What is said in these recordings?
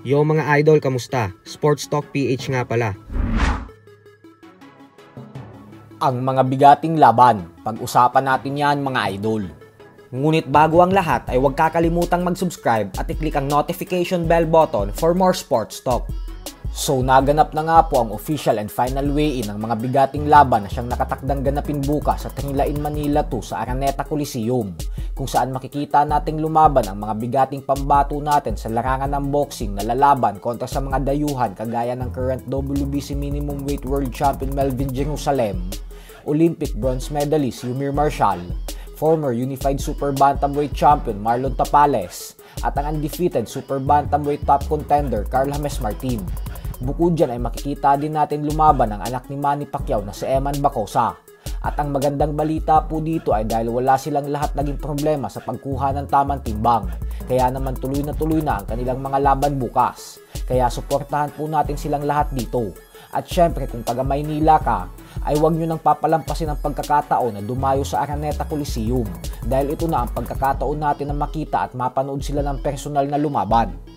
Yo mga idol, kamusta? Sports Talk PH nga pala. Ang mga bigating laban, pag-usapan natin yan mga idol. Ngunit bago ang lahat ay huwag kakalimutang mag-subscribe at i-click ang notification bell button for more sports talk. So naganap na nga po ang official and final weigh-in ng mga bigating laban na siyang nakatakdang ganapin bukas sa Trinlain, Manila 2 sa Araneta Coliseum, kung saan makikita nating lumaban ang mga bigating pambato natin sa larangan ng boxing na lalaban kontra sa mga dayuhan kagaya ng current WBC minimum weight world champion Melvin Jerusalem, Olympic bronze medalist Yumir Marshall, former unified super bantamweight champion Marlon Tapales, at ang undefeated super bantamweight top contender Carl James Martin. Bukod dyan ay makikita din natin lumaban ang anak ni Manny Pacquiao na si Eman Bacosa. At ang magandang balita po dito ay dahil wala silang lahat naging problema sa pagkuha ng tamang timbang. Kaya naman tuloy na ang kanilang mga laban bukas. Kaya suportahan po natin silang lahat dito. At syempre kung taga Maynila ka, ay huwag nyo nang papalampasin ang pagkakataon na dumayo sa Araneta Coliseum. Dahil ito na ang pagkakataon natin na makita at mapanood sila ng personal na lumaban.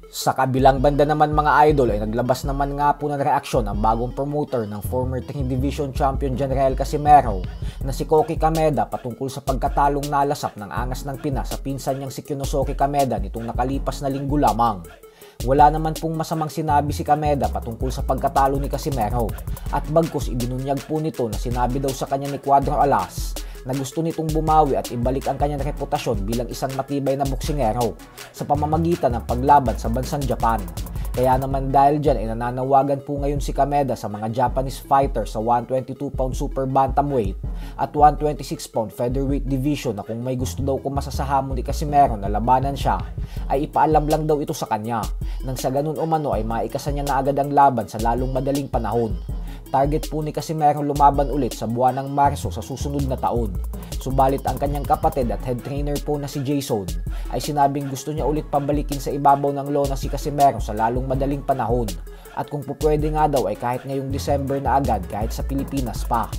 Sa kabilang banda naman mga idol ay naglabas naman nga po ng reaksyon ang bagong promoter ng former 3 Division Champion General Casimero na si Koki Kameda patungkol sa pagkatalong nalasap ng Angas ng Pinas sa pinsan niyang si Kyonosuke Kameda nitong nakalipas na linggo lamang. Wala naman pong masamang sinabi si Kameda patungkol sa pagkatalo ni Casimero at bagkus ibinunyag po nito na sinabi daw sa kanya ni Cuadro Alas na gusto nitong bumawi at ibalik ang kanyang reputasyon bilang isang matibay na boksingero sa pamamagitan ng paglaban sa bansang Japan. Kaya naman dahil dyan ay nananawagan po ngayon si Kameda sa mga Japanese fighters sa 122-pound super bantamweight at 126-pound featherweight division na kung may gusto daw kung masasahamon ni Casimero na labanan siya, ay ipaalam lang daw ito sa kanya nang sa ganun umano ay maikasan niya na agad ang laban sa lalong madaling panahon. Target po ni Casimero lumaban ulit sa buwan ng Marso sa susunod na taon. Subalit ang kanyang kapatid at head trainer po na si Jason ay sinabing gusto niya ulit pabalikin sa ibabaw ng lona si Casimero sa lalong madaling panahon. At kung pupwede nga daw ay kahit ngayong December na agad kahit sa Pilipinas pa.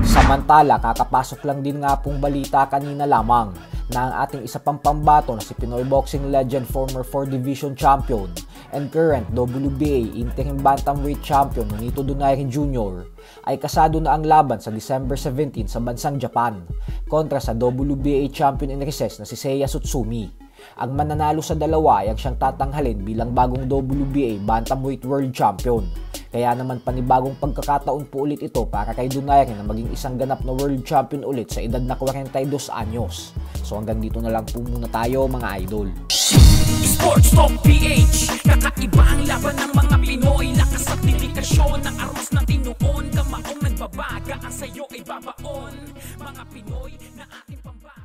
Samantala kakapasok lang din nga pong balita kanina lamang na ang ating isa pang pambato na si Pinoy boxing legend former 4 Division champion and current WBA interim bantamweight champion Nonito Donaire Jr. ay kasado na ang laban sa December 17 sa bansang Japan kontra sa WBA champion in recess na si Seiya Tsutsumi. Ang mananalo sa dalawa ay ang siyang tatanghalin bilang bagong WBA bantamweight world champion. Kaya naman panibagong pagkakataon po ulit ito para kay Donaire na maging isang ganap na world champion ulit sa edad na 42 anyos. So hanggang dito na lang po muna tayo mga idol. Sports Talk PH, kakaiba ang laban ng mga Pinoy. Lakas at dedikasyon ng aros na tinuon. Kamaong nagbabaga, ang sayo ay babaon. Mga Pinoy na ating pambato.